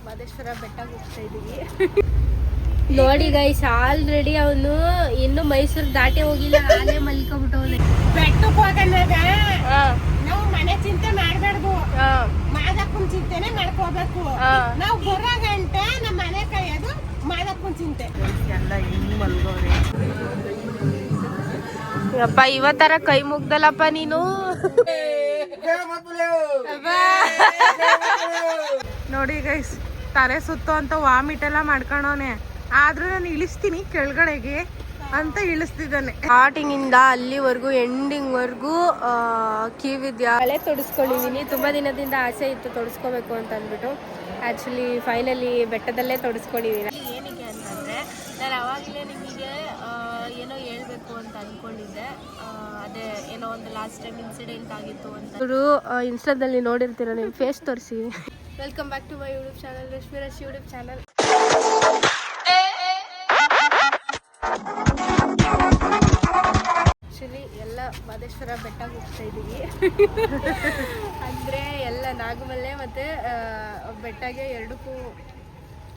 ಮಾದೇಶ್ವರ ಬೆಟ್ಟಕ್ಕೆ ಹೋಗ್ತಾ ಇದೀವಿ. ನೋಡಿ ಗೈಸ್, ಆಲ್ರೆಡಿ ಅವನು ಇನ್ನು ಮೈಸೂರು ದಾಟಿ ಹೋಗಿಲ್ಲ, ಆಲೇ ಮಲ್ಕೊಂಡ್ಬಿಟ್ಟವನೆ. ಬೆಟ್ಟಕ್ಕೆ ಹೋಗಂದಾಗ ನಾವು ಮನೆ ಚಿಂತೆ ಮಾಡ್ಬಾರ್ದು, ಮಾದಪ್ಪನ ಚಿಂತೆನೆ ಮಾಡ್ಕೋಬೇಕು. ನಾವು ಬರೋ ಗಂಟೆ ನಮ್ಮ ಮನೆ ಕೈಯೋದು ಮಾದಪ್ಪನ ಚಿಂತೆ. ಎಲ್ಲ ಹಿಂಗ್ ಮಲ್ಗೋರೆ. ಅಪ್ಪ ಇವತ್ತರ ಕೈ ಮುಗ್ದಲ್ಲಪ್ಪ ನೀನು. ನೋಡಿ ಗೈಸ್, ತಲೆ ಸುತ್ತು ಅಂತ ವಾಮಿಟ್ ಎಲ್ಲ ಮಾಡ್ಕೊಂಡವನೆ. ಆದ್ರೂ ನಾನು ಇಳಿಸ್ತೀನಿ ಕೆಳಗಡೆಗೆ ಅಂತ ಇಳಿಸ್ತಿದ್ದಾನೆ. ಸ್ಟಾರ್ಟಿಂಗ್ ಇಂದ ಅಲ್ಲಿವರೆಗೂ ಎಂಡಿಂಗ್ ವರ್ಗೂ ಕಿವಿದ್ಯಾ ಹಳೆ ತೊಡಸ್ಕೊಂಡಿದೀನಿ. ತುಂಬಾ ದಿನದಿಂದ ಆಸೆ ಇತ್ತು ತೊಡಸ್ಕೋಬೇಕು ಅಂತ ಅಂದ್ಬಿಟ್ಟು. ಆಕ್ಚುಲಿ ಫೈನಲಿ ಬೆಟ್ಟದಲ್ಲೇ ತೊಡಸ್ಕೊಂಡಿದೀನಿ. ಏನಕ್ಕೆ ಅಂತಂದ್ರೆ ನಾನು ಅವಾಗಲೇ ನಿಮಗೆ ಏನೋ ಹೇಳ್ಬೇಕು ಅಂತ ಅನ್ಕೊಂಡಿದ್ದೆ. ಅದೇ ಏನೋ ಒಂದು ಲಾಸ್ಟ್ ಟೈಮ್ ಇನ್ಸಿಡೆಂಟ್ ಆಗಿತ್ತು ಅಂತ. ಇವರು ಇನ್ಸ್ಟಾದಲ್ಲಿ ನೋಡಿರ್ತೀರ, ನಿಮ್ಮ ಫೇಸ್ ತೋರಿಸಿ. Welcome back to my YouTube channel, Rashmi Rush YouTube channel. Actually ಎಲ್ಲ ಮಾದೇಶ್ವರ ಬೆಟ್ಟಕ್ಕೆ ಹೋಗ್ತಾ ಇದ್ದೀವಿ. ಅಂದರೆ ಎಲ್ಲ ನಾಗಮಲ್ಲೆ ಮತ್ತು ಬೆಟ್ಟಗೆ ಎರಡಕ್ಕೂ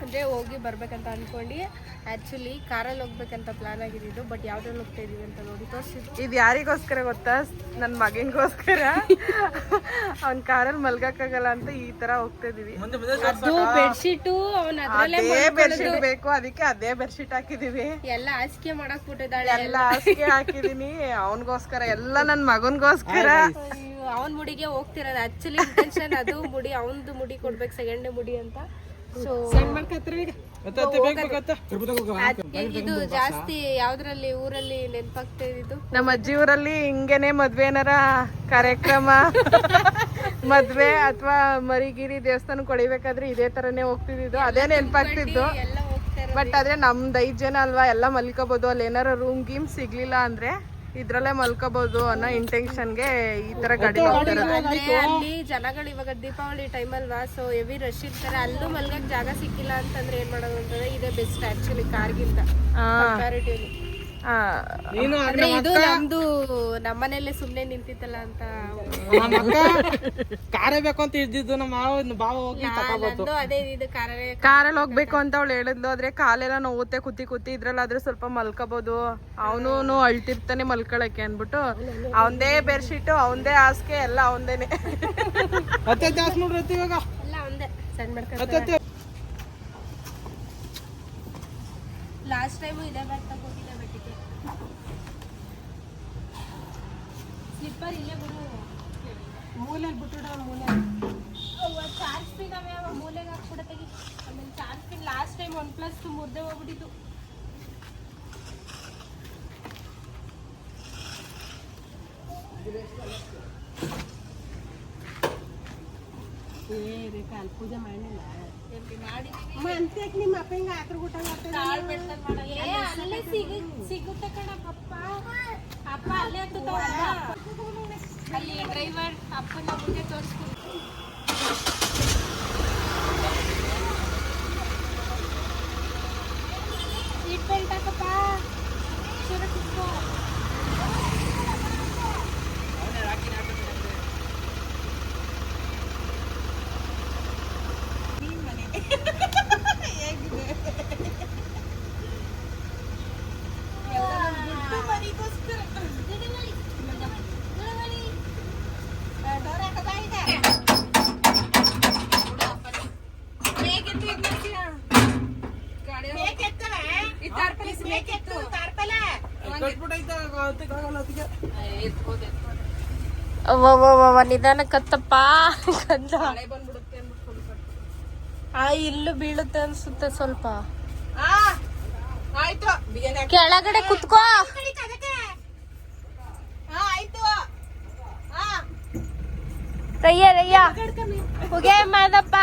ಅಂದರೆ ಹೋಗಿ ಬರ್ಬೇಕಂತ ಅಂದ್ಕೊಂಡು ಆ್ಯಕ್ಚುಲಿ ಕಾರಲ್ಲಿ ಹೋಗ್ಬೇಕಂತ ಪ್ಲಾನ್ ಆಗಿದ್ದು. ಬಟ್ ಯಾವ್ದ್ರಲ್ಲಿ ಹೋಗ್ತಾ ಇದೀವಿ ಅಂತ ನೋಡಿ ತೋರಿಸಿದ್ದು. ಇದು ಯಾರಿಗೋಸ್ಕರ ಗೊತ್ತಾ? ನನ್ನ ಮಗನಿಗೋಸ್ಕರ. ಅವ್ನ ಕಾರಲ್ಲಿ ಮಲ್ಗಕ್ಕಾಗಲ್ಲ ಅಂತ ಈ ತರ ಹೋಗ್ತಾ ಇದೀವಿ. ಅದು ಬೆಡ್ಶೀಟು ಅವನ ಅದೇ ಬೆಡ್ಶೀಟ್ ಬೇಕು, ಅದಕ್ಕೆ ಅದೇ ಬೆಡ್ಶೀಟ್ ಹಾಕಿದೀವಿ. ಎಲ್ಲ ಹಾಸಿಗೆ ಮಾಡಕ್ ಬಿಟ್ಟಿದ್ದಾಳೆ. ಎಲ್ಲ ಹಾಸಿಗೆ ಹಾಕಿದೀನಿ ಅವನಿಗೋಸ್ಕರ, ಎಲ್ಲ ನನ್ನ ಮಗನ್ಗೋಸ್ಕರ. ಅವನ್ ಮುಡಿಗೆ ಹೋಗ್ತಿರೋದು ಆಕ್ಚುಲಿ ಇಂಟೆನ್ಷನ್. ಅದು ಮುಡಿ ಅವನದು ಮುಡಿ ಕೊಡ್ಬೇಕು, ಸೆಕೆಂಡ್ ಮುಡಿ ಅಂತ. ಸೊ ಇದು ಜಾಸ್ತಿ ಯಾವ್ದ್ರಲ್ಲಿ ಊರಲ್ಲಿ ನೆನಪಾಗ್ತಾ ಇದ್ದು? ನಮ್ಮ ಅಜ್ಜಿ ಊರಲ್ಲಿ ಹಿಂಗೇನೆ ಮದ್ವೆ ಏನಾರ ಕಾರ್ಯಕ್ರಮ ಮದ್ವೆ ಅಥವಾ ಮರಿಗಿರಿ ದೇವಸ್ಥಾನ ಕೊಡಿಬೇಕಾದ್ರೆ ಇದೇ ತರನೇ ಹೋಗ್ತಿದ್ದು, ಅದೇ ನೆನಪಾಗ್ತಿದ್ದು. ಬಟ್ ಆದ್ರೆ ನಮ್ದು 5 ಜನ ಅಲ್ವಾ, ಎಲ್ಲ ಮಲ್ಕೋಬಹುದು. ಅಲ್ಲಿ ಏನಾರ ರೂಮ್ ಗೀಮ್ ಸಿಗ್ಲಿಲ್ಲ ಅಂದ್ರೆ ಇದ್ರಲ್ಲೇ ಮಲ್ಕೋಬಹುದು ಅನ್ನೋ ಇಂಟೆನ್ಷನ್ಗೆ ಈ ತರ ಗಾಡಿ ಹೋಗ್ತಾರೆ. ಅಲ್ಲಿ ಜನಗಳು ಇವಾಗ ದೀಪಾವಳಿ ಟೈಮ್ ಅಲ್ವಾ, ಸೊ ಹೆವಿ ರಶ್ ಇರ್ತಾರೆ. ಅಲ್ಲೂ ಮಲ್ಗಕ್ ಜಾಗ ಸಿಕ್ಕಿಲ್ಲ ಅಂತಂದ್ರೆ ಏನ್ ಮಾಡೋದು ಅಂತಂದ್ರೆ ಇದೇ ಬೆಸ್ಟ್ ಆಕ್ಚುಲಿ ಕಾರ್ಗಿಂತ ಕಂಪ್ಯಾರಿಟಿವ್ಲಿ. ಇದು ನಮ್ದು ನಮ್ಮನೇಲೆ ಸುಮ್ನೆ ನಿಂತಿತ್ತಲ್ಲ ಅಂತ ಕಾರೇ ಬೇಕು ಅಂತ ಇದ್ದಿದ್ದು. ನಮ್ಮ ಬಾವ ಹೋಗಿ ನಂದು ಅದೇ ಇದು ಕಾರಲ್ಲಿ ಹೋಗ್ಬೇಕು ಅಂತ ಅವಳು ಹೇಳಿದ್ಲು. ಆದ್ರೆ ಕಾಲೆಲ್ಲ ನೋವುತ್ತೆ ಕೂತಿ ಇದ್ರಲ್ಲಾದ್ರೆ ಸ್ವಲ್ಪ ಮಲ್ಕೋಬಹುದು. ಅವನು ಅಳ್ತಿರ್ತಾನೆ ಮಲ್ಕೊಳಕ್ಕೆ ಅನ್ಬಿಟ್ಟು ಅವಂದೇ ಬೆಡ್ಶೀಟು, ಅವಂದೇ ಹಾಸಿಗೆ ಎಲ್ಲ ಅವಂದೇನೆ. ಎಲ್ಲ ಒಂದೇ ಸಣ್ಣ ಮಾಡ್ಕೊಂಡು. ಲಾಸ್ಟ್ ಟೈಮು ಇದೇ ಬ್ಯಾಗ್ ತಗೋಗಿದ್ದೆ ಬೆಟ್ಟಿಗೆ. ಸ್ಲಿಪ್ಪರ್ ಇಲ್ಲೇ ಬಿಡು, ಮೂಲೆ ಬಿಟ್ಟು ಮೂಲೆ ಚಾರ್ಜ್ ಪಿನ್ ಅವೇ ಮೂಲೆಗೆ ಹಾಕ್ಬಿಡತ್ತೆಗಿ. ಆಮೇಲೆ ಚಾರ್ಜ್ ಪಿನ್ ಲಾಸ್ಟ್ ಟೈಮ್ 1+2 ಮುರ್ದೆ ಹೋಗ್ಬಿಟ್ಟಿತ್ತು. ಕಾಲ್ ಪೂಜೆ ಮಾಡಿಲ್ಲ ನಿಮ್ಮ ಅಪ್ಪ ಹಿಂಗ ಆತ್ರ ಊಟ ಅಲ್ಲೇ ಸಿಗುತ್ತೆ ಕಣಪ್ಪ. ಅಪ್ಪ ಅಲ್ಲೇ ಅಲ್ಲಿ ಡ್ರೈವರ್ ಅಪ್ಪನ ಮುಂದೆ ತೋರಿಸ್ತೀನಿ. ಸೀಟ್ ಬೆಲ್ಟ್ ಹಾಕಪ್ಪ, ಸುರಕ್ಷಿತ. ನಿಧಾನ ಕತ್ತಪ್ಪ, ಇಲ್ಲೂ ಬೀಳುತ್ತೆ ಅನ್ಸುತ್ತೆ ಸ್ವಲ್ಪ. ಕೆಳಗಡೆ ಕುತ್ಕೋ. ರಯ್ಯ ಹೋಗೆ ಮಾದಪ್ಪ.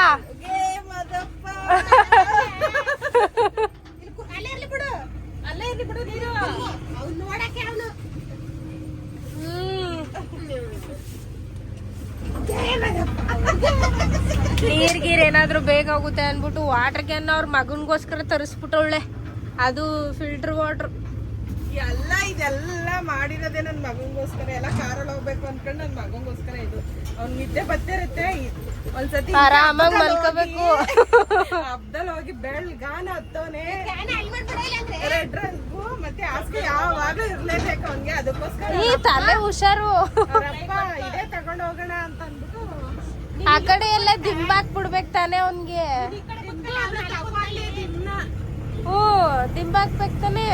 ನೀರ್ಗೀರ್ ಏನಾದ್ರು ಬೇಗ ಹೋಗುತ್ತೆ ಅನ್ಬಿಟ್ಟು ವಾಟರ್ ಕ್ಯಾನ್ ಅವ್ರ ಮಗನ್ಗೋಸ್ಕರ ತರಿಸ್ಬಿಟ್ಟವಳೆ. ಅದು ಫಿಲ್ಟರ್ ವಾಟರ್. ಇದೆಲ್ಲ ಮಾಡಿರೋದೇ ನನ್ನ ಮಗನ್ಗೋಸ್ಕರ. ಎಲ್ಲ ಕಾರಲ್ಲಿ ಹೋಗ್ಬೇಕು ಅನ್ಕೊಂಡು ನನ್ನ ಮಗನ್ಗೋಸ್ಕರ. ಇದು ಅವ್ನ್ ನಿದ್ದೆ ಬರ್ತಿರುತ್ತೆ, ಒಂದ್ಸತಿ ಆರಾಮಾಗಿ ಮಲ್ಕೋಬೇಕು. ಹತ್ತವನೆ ಫ್ಯಾನ್ ಆನ್ ಮಾಡ್ಬಿಡ ಇಲ್ಲ ಅಂದ್ರೆ ರೆಡ್ ಡ್ರೆಸ್ಗೂ ಮತ್ತೆ ಹಾಸಿಗೆ ಯಾವಾಗ್ಲೂ ಇರ್ಲೇಬೇಕು ಅವನ್ಗೆ. ಅದಕ್ಕೋಸ್ಕರ ಈ ತಲೆ ಹುಷಾರು. ಅವರಪ್ಪ ಇದೇ ತಗೊಂಡ್ ಹೋಗೋಣ ಅಂತ ಅಂದ್ಬಿಟ್ಟು ಆ ಕಡೆ ಎಲ್ಲ ದಿಂಬಾಕ್ ಬಿಡ್ಬೇಕು ತಾನೆ ಅವನ್ಗೆ. ಈ ಕಡೆ ಕೂತ್ಕೊಳ್ಳಿ, ಅವ್ನ ತಗೊಳ್ಳಿ ದಿನ. ಹ್ಞೂ ದಿಂಬಾಕ್ಬೇಕು ತಾನೆ.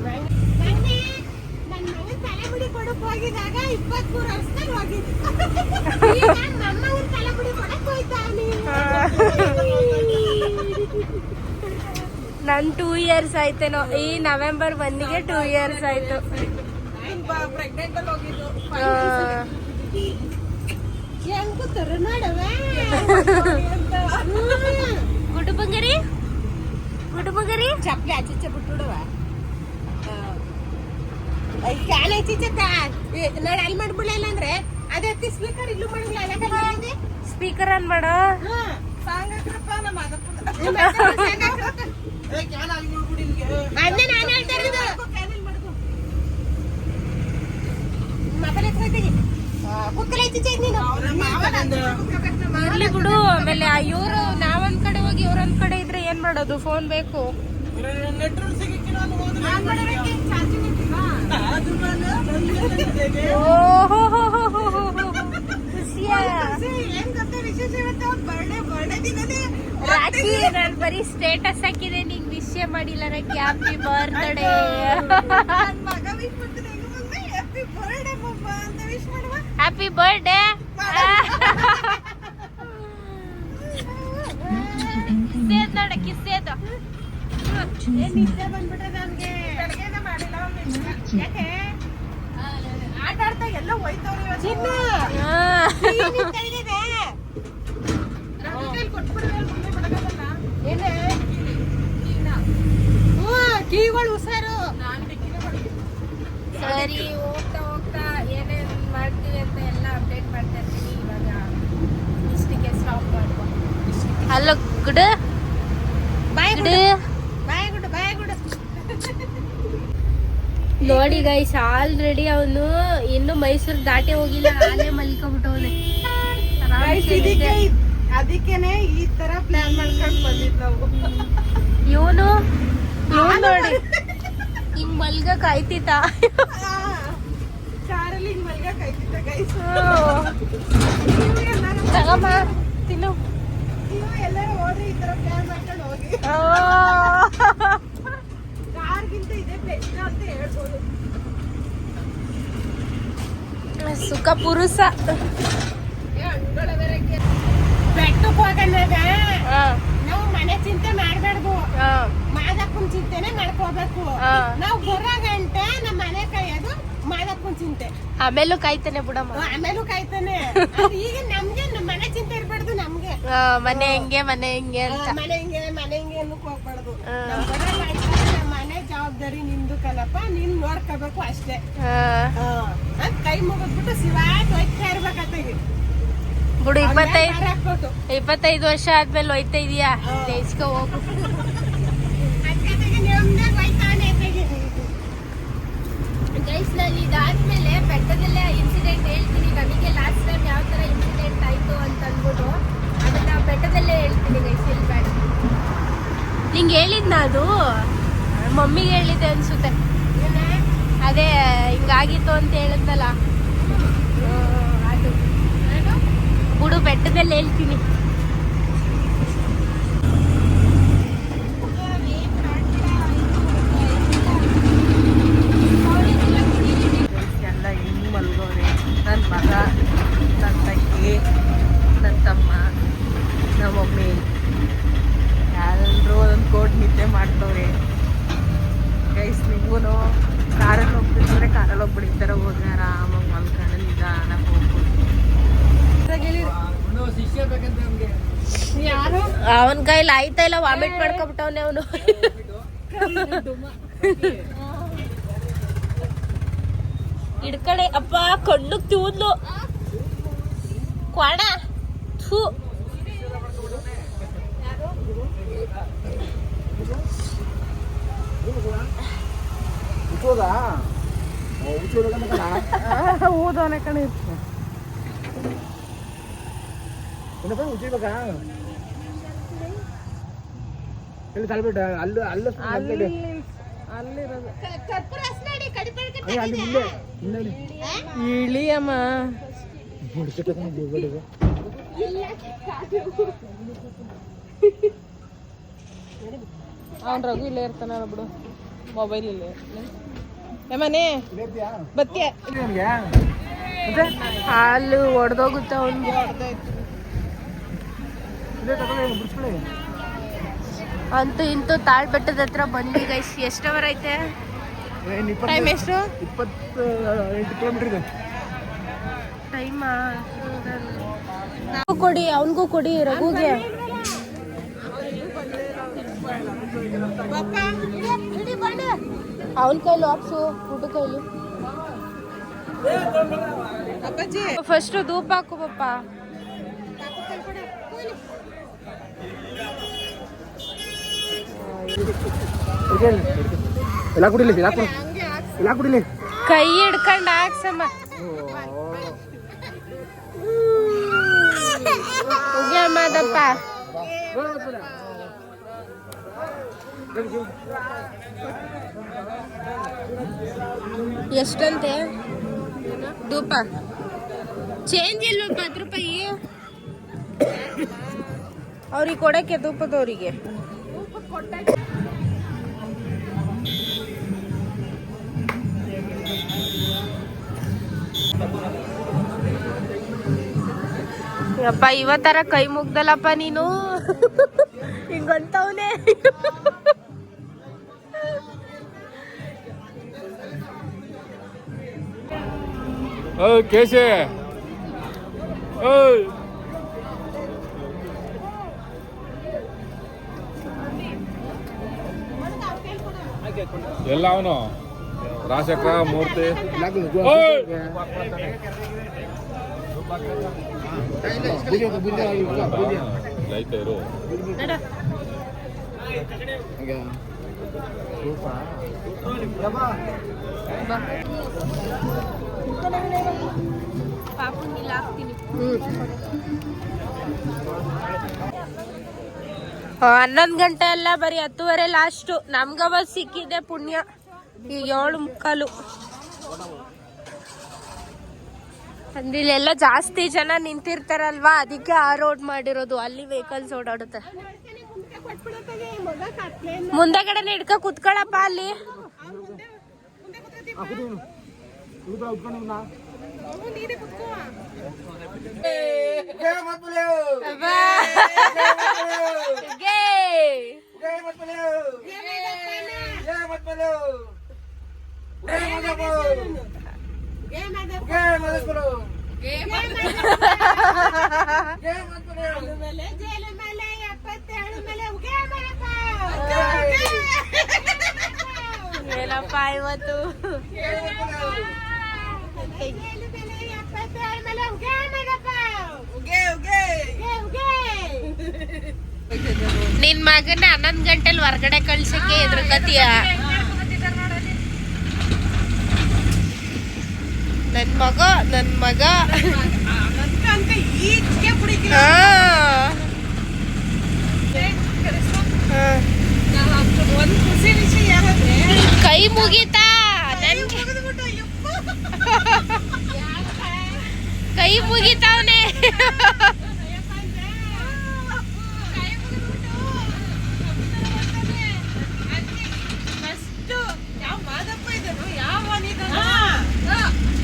ಮೊನ್ನೆ ನನ್ ಮಗನ್ ತಲೆಮುಡಿ ಕೊಡಕ್ ಹೋಗಿದಾಗ 23 ವರ್ಷದಲ್ಲಿ ಹೋಗಿದ್ದೆ. ಈಗ ನಮ್ಮ ಮಗನ್ ತಲೆಮುಡಿ ಕೊಡಕ್ ಹೋಯ್ತಾನೆ. ನನ್ 2 years ಆಯ್ತೇನೋ. ಈ ನವೆಂಬರ್ 1ಗೆ 2 years ಆಯ್ತು. ಪ್ರೆಗ್ನೆಂಟ್ ಅಲ್ಲಿ ಹೋಗಿದ್ದು. ಹೆಂಗ್ ಕೂತಾರ ನೋಡವೆ. ಗುಡು ಬಂಗರಿ ಗುಡು ಬಂಗರಿ ಚಪ್ಲಿ ಆಚೆ ಬಿಟ್ಬಿಡುವ. ಕ್ಯಾನ್ ಐಚಿಚ್ಚತ್ತ ನೋಡಿ ಅಲ್ಲಿ ಮಾಡ್ಬಿಡಲ್ಲ ಅಂದ್ರೆ ಅದೇ ಹತ್ತಿ ಸ್ಪೀಕರ್ ಇಲ್ಲೂ ಮಾಡಿಲ್ಲ. ಅದಕ್ಕೆ ಸ್ಪೀಕರ್ ಆನ್ ಮಾಡ. ಸಾಂಗ್ ಹಾಕ್ರಪ್ಪ ನಮ್ಮ ಅದಕ್ಕೆ ಅದನ್ನೇ ನಾನು ಹೇಳ್ತಾ ಇರೋದು. ಮಕ್ಕಳ ಕುಕ್ಕಲ ಐಚಿಚ್ಚ ನೀನು ಇರ್ಲಿ ಬಿಡು. ಆಮೇಲೆ ಇವ್ರು ನಾವೊಂದ್ ಕಡೆ ಹೋಗಿ ಇವ್ರೊಂದ್ ಕಡೆ ಇದ್ರೆ ಏನ್ ಮಾಡೋದು? ಫೋನ್ ಬೇಕು. ರಾಖಿ ನಾನ್ ಬರೀ ಸ್ಟೇಟಸ್ ಹಾಕಿದೆ, ನಿಂಗ್ ವಿಷಯ ಮಾಡಿಲ್ಲ. ನಂಗೆ ಹ್ಯಾಪಿ ಬರ್ತ್ಡೇ. Happy birthday. ಕಿಸ್ಸೇದ್ ನೋಡ ಕಿಸ್ಸೇದು. ನಿದ್ದೆ ಬಂದ್ಬಿಟ್ರೆ ನಮ್ಗೆ ಬೆಳಗ್ಗೆನೆ ಮಾಡಿಲ್ಲ. ಯಾಕೆ ಆಟ ಆಡ್ತಾ ಎಲ್ಲ ಹೋಯ್ತವ್ರಿ. ಕೀಗಳು ಹುಷಾರು. ಸರಿ, ಹೋಗ್ತಾ ಹೋಗ್ತಾ ಏನೇನ್ ಮಾಡ್ತೀವಿ ಅಂತ ಎಲ್ಲ ಅಪ್ಡೇಟ್ ಮಾಡ್ತಾ ಇರ್ತೀನಿ. ಇವಾಗ ಇಷ್ಟಕ್ಕೆ ಸ್ಟಾಪ್ ಮಾಡ್ಕೊ. Hello good bye good. Bye good bye good. ನೋಡಿ ಗೈಸ್, ಆಲ್ರೆಡಿ ಅವನು ಇನ್ನು ಮೈಸೂರು ದಾಟಿ ಹೋಗಿಲ್ಲ, ಆಲೇ ಮಲ್ಕೊಬಿಟ್ಟವನೆ. ಅದಕ್ಕೇನೆ ಈ ತರ ಪ್ಲಾನ್ ಮಾಡ್ಕೊಂಡು ಬಂದಿದ್ ನಾವು. ಇವನು ನೋಡಿ ಹಿಂಗ್ ಮಲ್ಗ ಕಾಯ್ತಿತ್ತ. ಕಾರಲ್ಲಿ ಹಿಂಗ್ ಮಲ್ಗ ಕಾಯ್ತಿದ್ದ ಗೈಸ್. ತಗಮ್ಮ ತಿನ್ನು. ನೀವು ಎಲ್ಲರೂ ಹೋದ್ರೆ ಈ ತರ ಪ್ಲಾನ್ ಮಾಡ್ಕೊಂಡು ಹೋಗಿ. ಕಾರ್ಗಿಂತ ಇದೇ ಬೆಸ್ಟ್ ಅಂತ ಹೇಳ್ಬೋದು. ಸುಖ ಪುರುಷ. ಬೆಟ್ಟಕ್ಕೆ ಹೋಗನ್ನಾಗ ನಾವು ಮನೆ ಚಿಂತೆ ಮಾಡ್ಬಾರ್ದು. ಮಾದಪ್ಪನ ಚಿಂತೆನೆ ಮಾಡ್ಕೋಬೇಕು. ನಾವು ಬರೋ ಗಂಟೆ ನಮ್ಮ ಮನೆ ಕಾಯೋದು ಮಾದಪ್ಪನ ಚಿಂತೆ. ಆಮೇಲೂ ಕಾಯ್ತಾನೆ ಬಿಡಮ್ಮ. ಆಮೇಲೂ ಕಾಯ್ತಾನೆ. ಅದು ಈಗ ನಮ್ಗೆ ನಮ್ಮ ಮನೆ ಚಿಂತೆ ಇರ್ಬಾರ್ದು. ನಮ್ಗೆ ಮನೆ ಹೆಂಗೆ ಅಂತ. ಮನೆ ಹಿಂಗೆ ಅನ್ನಕ್ ಹೋಗ್ಬಾರ್ದು. ನಮ್ ಬರೋ ಗಂಟೆ ನಮ್ಮ ಮನೆ ಜವಾಬ್ದಾರಿ ನಿಂದು ಕಣಪ್ಪ, ನೀನ್ ನೋಡ್ಕೋಬೇಕು ಅಷ್ಟೇ. ಕೈ ಮುಗಿದ್ಬಿಟ್ಟು ಶಿವಾಟ್ ಹೋಯ್ತಾ ಇರ್ಬೇಕಾಗ್ತದೆ ಬಿಡು. 25 ವರ್ಷ ಆದ್ಮೇಲೆ ಹೋಯ್ತಾ ಇದೀಯಾ, ಜಯಿಸ್ಕೊ ಹೋಗು. ಗೈಸ್, ನಾನು ಇದಾದ್ಮೇಲೆ ಬೆಟ್ಟದಲ್ಲೇ ಇನ್ಸಿಡೆಂಟ್ ಹೇಳ್ತೀನಿ. ನಮಗೆ ಲಾಸ್ಟ್ ಟೈಮ್ ಯಾವ ತರ ಇನ್ಸಿಡೆಂಟ್ ಆಯ್ತು ಅಂತ ಅಂದ್ಬಿಟ್ಟು ಅದನ್ನ ಬೆಟ್ಟದಲ್ಲೇ ಹೇಳ್ತೀನಿ ಗೈಸ್. ಇಲ್ಲಿ ಬೇಡ, ನಿಂಗೆ ಹೇಳಿದ್ನ ಅದು ಮಮ್ಮಿಗೆ ಹೇಳಿದ್ದೆ ಅನ್ಸುತ್ತೆ. ಅದೇ ಹಿಂಗಾಗಿತ್ತು ಅಂತ ಹೇಳಿದ್ನಲ್ಲ, ಅದು ಬಿಡು, ಬೆಟ್ಟದಲ್ಲಿ ಹೇಳ್ತೀನಿ. ಎಲ್ಲ ಹೆಂಗ್ ಮಲ್ಗೋರೆ. ನನ್ನ ಮಗ, ನನ್ನ ತಂಗಿ, ನನ್ನ ತಮ್ಮ, ನಮ್ಮ ಮಮ್ಮಿ ಎಲ್ಲರೂ ಒಂದು ಕೋಟ್ ನಿದ್ದೆ ಮಾಡ್ತವ್ರೆ ಗೈಸ್. ನೀವು ಕಾರಲ್ಲಿ ಹೋಗ್ತಿದ್ರೆ ಕಾರಲ್ಲಿ ಹೋಗ್ಬಿಡಿ. ಈ ಥರ ಹೋದ್ರೆ ಆರಾಮಾಗಿ ಮಲ್ಕೊಂಡು ನಿಧಾನಕ್ಕೆ ಹೋಗ್ಬೋದು. ಅವನ ಕೈಲಿ ಆಯ್ತಾ ಇಲ್ಲ, ವಾಮಿಟ್ ಮಾಡ್ಕೊಬಿಟ್ಟವನೆ ಅವನು. ಇಡ್ಕಡೆ ಅಪ್ಪ ಕಣ್ಣುಗ್ ತೂದ್ಲು ಕ್ವಾಡ. ಥೂ, ಊದೋನೆ ಕಣಿ ಅಲ್ಲಿರೋದು ಇಳಿಯಮ್ಮ ಅವನ್ ರಘು ಇಲ್ಲೇ ಇರ್ತಾನ ಬಿಡು ಮೊಬೈಲ್ ಇಲ್ಲೇ ಮನೆ ಬತ್ತಿ ಹಾಲು ಒಡೆದೋಗುತ್ತೆ ಅವ್ನಿಗೆ ಅಂತೂ ಇಂತೂ ತಾಳ್ ಬೆಟ್ಟದ ಹತ್ರ ಬಂದ್ವಿ ಗೈಸ್. ಎಷ್ಟು ಅವರ್ ಐತೆ ಟೈಮ್? ಎಷ್ಟು 28 ಕಿಲೋಮೀಟರ್ ಇದೆ ಟೈಮಾ? ಕೊಡಿ ಅವನಿಗೂ ಕೊಡಿ ರಘುಗೆ. ಅವನ ಕೈಲಿ ಆಪ್ಸು ಹುಟ್ಟು ಕೈಲಿ. ಫಸ್ಟ್ ಧೂಪ ಹಾಕು ಪಪ್ಪ. ಎಲ್ಲ ಕುಡಿಲಿ ಎಲ್ಲ ಕುಡಿಲಿ. ಕೈ ಹಿಡ್ಕೊಂಡು ಹಾಕ್ಸಮ್ಮ. ಮಾದಪ್ಪ ಎಷ್ಟಂತೆ ಧೂಪ? ಚೇಂಜ್ ಇಲ್ವ 10 ರೂಪಾಯಿ ಅವ್ರಿಗೆ ಕೊಡಕ್ಕೆ ಧೂಪದವ್ರಿಗೆ. ಯಪ್ಪ ಇವತ್ತರ ಕೈ ಮುಗ್ದಲ್ಲಪ್ಪ ನೀನು. ಹಿಂಗಂತವನೇ ಕೇಶೆ ಎಲ್ಲ ಅವನು ರಾಜಚಕ್ರ ಮೂರ್ತಿ ಲೈತರು ಹನ್ನೊಂದು ಗಂಟೆ ಅಲ್ಲ, ಬರೀ 10:30 ಲಾಸ್ಟು. ನಮ್ಗವ ಸಿಕ್ಕಿದೆ ಪುಣ್ಯ. ಈಗ 7:45. ಅಂದ್ರೆ ಇಲ್ಲೆಲ್ಲ ಜಾಸ್ತಿ ಜನ ನಿಂತಿರ್ತಾರಲ್ವಾ, ಅದಕ್ಕೆ ಆ ರೋಡ್ ಮಾಡಿರೋದು. ಅಲ್ಲಿ ವೆಹಿಕಲ್ಸ್ ಓಡಾಡುತ್ತೆ. ಮುಂದೆಗಡೆ ಹಿಡ್ಕ ಕುತ್ಕೊಳಪ್ಪ ಅಲ್ಲಿ. ಏನಪ್ಪ ಇವತ್ತು ನಿನ್ ಮಗನ 11 ಗಂಟೆಲಿ ಹೊರಗಡೆ ಕಳ್ಸಕ್ಕೆ ಎದುರ್ಕತಿಯ? ನನ್ ಮಗ ಕೈ ಮುಗಿತಾ ಕೈ ಮುಗಿತಾವನೆ.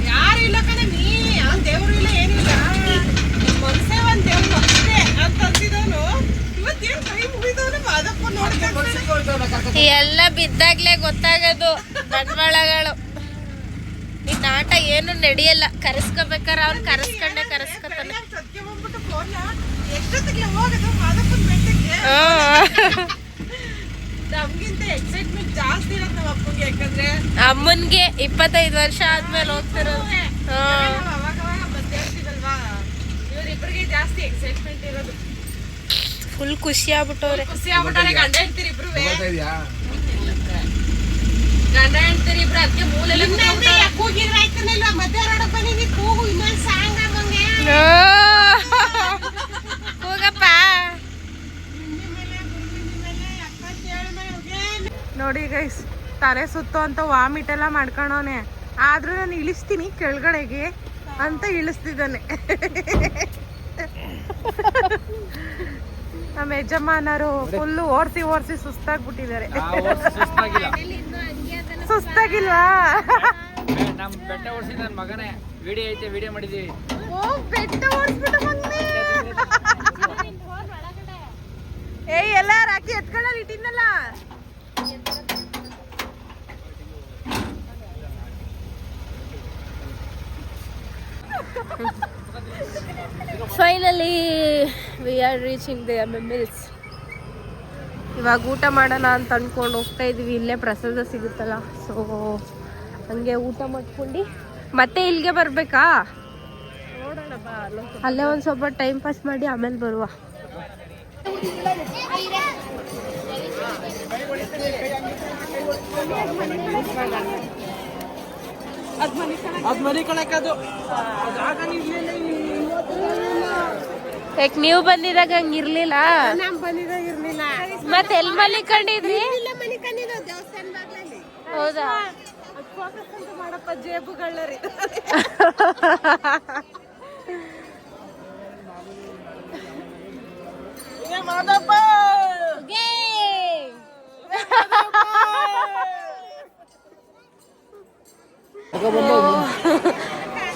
ಯಾರು ಇಲ್ಲ ಕಣ, ನೀ ಅವ್ನ್ ದೇವ್ರು ಇಲ್ಲ ಏನಿಲ್ಲ, ಮನ್ಸೇ ಒಂದ್ ದೇವ್ರು ಅಷ್ಟೇ ಅಂತ ಅಂತಿದವನು ಇವತ್ತೇನ್ ಕೈ ಮುಗಿದವನು ಮಾದಪ್ಪ ನೋಡ್ಕೊಂಡು ಎಲ್ಲ ಬಿದ್ದಾಗ್ಲೇ ಗೊತ್ತಾಗೋದು ಬಂಡವಾಳಗಳು. ನಿನ್ನ ಆಟ ಏನು ನಡೆಯಲ್ಲ. ಕರೆಸ್ಕೋಬೇಕಾರ ಅವ್ನು ಕರೆಸ್ಕೊಂಡೆ ಕರೆಸ್ಕೊತಾನೆ. ಎಷ್ಟೊತ್ತಿಗೆ ಹೋಗೋದು ಮಾದಪ್ಪನ ಬೆಟ್ಟಕ್ಕೆ? ನಮ್ಗಿಂತ ಎಕ್ಸೈಟ್ಮೆಂಟ್ ಜಾಸ್ತಿ ಇರೋದು ನಮ್ಮ ಅಪ್ಪಂಗೆ. ಯಾಕಂದ್ರೆ ಅಮ್ಮನ್ಗೆ 25 ವರ್ಷ ಆದ್ಮೇಲೆ ಹೋಗ್ತಿರೋದು. ಅವಾಗ ಬಂದೇ ಇರ್ತೀವಲ್ವಾ, ಇವರಿಬ್ಬರಿಗೆ ಜಾಸ್ತಿ ಎಕ್ಸೈಟ್ಮೆಂಟ್ ಇರೋದು. ಫುಲ್ ಖುಷಿ ಆಗ್ಬಿಟ್ಟವ್ರೆ. ಖುಷಿ ಆಗ್ಬಿಟ್ಟಾರೆ ಗಂಡ ಹೆಂಡ್ತೀರಿ ಇಬ್ರು. ಗಂಡ ಹೆಂಡ್ತೀರಿ ಇಬ್ರು ಅದಕ್ಕೆ ಮೂಲೆಲ್ಲ ಕೂಗಿದ್ರೆ ಆಯ್ತಾನಿಲ್ವಾ ಮಧ್ಯ ರೋಡ್ ಬಂದಿದ್ದಿ ಕೂಗು ಇನ್ನೊಂದು ಸಾಂಗ್ ಮಂಗೆ ಹೋಗಪ್ಪ. ನೋಡಿ ಗೈಸ್, ತಲೆ ಸುತ್ತು ಅಂತ ವಾಮಿಟ್ ಎಲ್ಲ ಮಾಡ್ಕೊಳೋನೆ, ಆದ್ರೂ ನಾನು ಇಳಿಸ್ತೀನಿ ಕೆಳಗಡೆಗೆ ಅಂತ ಇಳಿಸ್ತಿದ್ದಾನೆ. ನಮ್ಮ ಯಜಮಾನರು ಫುಲ್ಲು ಓಡಿಸಿ ಸುಸ್ತಾಗ್ಬಿಟ್ಟಿದ್ದಾರೆ. ಸುಸ್ತಾಗಿಲ್ವಾ? ನಮ್ ಬೆಟ್ಟ ಓಡಿಸಿ ನನ್ನ ಮಗನೇ ವಿಡಿಯೋ ಐತೆ, ವಿಡಿಯೋ ಮಾಡಿದೀವಿ. ಓ ಬೆಟ್ಟ ಓಡಿಸ್ಬಿಟ್ಟು ಬಂದೆ. ಏಯ್ ಎಲ್ಲ ರಾಕಿ ಎತ್ಕೊಳ್ಳೋದು ಇಟ್ಟಿದ್ನಲ್ಲ. Finally we are reaching the MMS. ಇವಾಗ ಊಟ ಮಾಡೋಣ ಅಂತ ಅಂದ್ಕೊಂಡು ಹೋಗ್ತಾ ಇದೀವಿ. ಇಲ್ಲೇ ಪ್ರಸಾದ ಸಿಗುತ್ತಲ್ಲ, ಸೊ ಹಂಗೆ ಊಟ ಮಾಡ್ಕೊಂಡು ಮತ್ತೆ ಇಲ್ಲಿಗೆ ಬರ್ಬೇಕಾ? ಅಲ್ಲೇ ಒಂದು ಸ್ವಲ್ಪ ಟೈಮ್ ಪಾಸ್ ಮಾಡಿ ಆಮೇಲೆ ಬರುವ. ಯಾಕೆ ನೀವು ಬಂದಿದಾಗ ಹಂಗಿರ್ಲಿಲ್ಲ? ನಮ್ ಬಂದಿದ್ದ ಇರ್ಲಿಲ್ಲ. ಮತ್ತೆ ಎಲ್ಲಿ ಮಲಿಕೊಂಡಿದ್ರಿ? ಇಲ್ಲ ಮನೆ ಕಂದಿದ್ದು ದೇವಸ್ಥಾನ ಬಾಗ್ಲಲ್ಲಿ. ಹೌದಾ? ಮಾಡಪ್ಪ ಜೇಬುಗಳರಿ.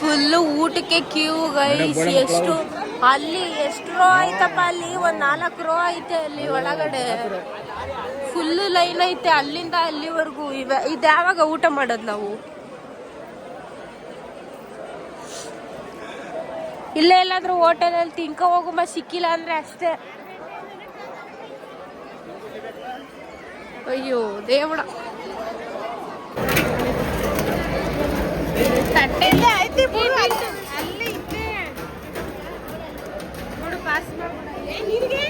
ಫುಲ್ಲು ಊಟಕ್ಕೆ ಕ್ಯೂ ಗೈಸ್. ಅಲ್ಲಿ ಎಷ್ಟು ರೋ ಐತಪ್ಪ, ಅಲ್ಲಿ ಒಂದ್ 4 ರೋ ಐತೆ ಅಲ್ಲಿ ಒಳಗಡೆ. ಫುಲ್ಲು ಲೈನ್ ಐತೆ ಅಲ್ಲಿಂದ ಅಲ್ಲಿವರೆಗೂ. ಇದು ಯಾವಾಗ ಊಟ ಮಾಡೋದು ನಾವು? ಇಲ್ಲೇ ಎಲ್ಲಾದ್ರೂ ಹೋಟೆಲಲ್ಲಿ ತಿನ್ಕೊ ಹೋಗುಮ, ಸಿಕ್ಕಿಲ್ಲ ಅಂದ್ರೆ ಅಷ್ಟೇ. ಅಯ್ಯೋ ದೇವಡ, ತಟ್ಟೆಲ್ಲೇ ಐತಿ ಬಿಡು, ಅಲ್ಲಿ ಇದ್ದೆ ನೋಡು. ಪಾಸ್ ನಿನಗೆ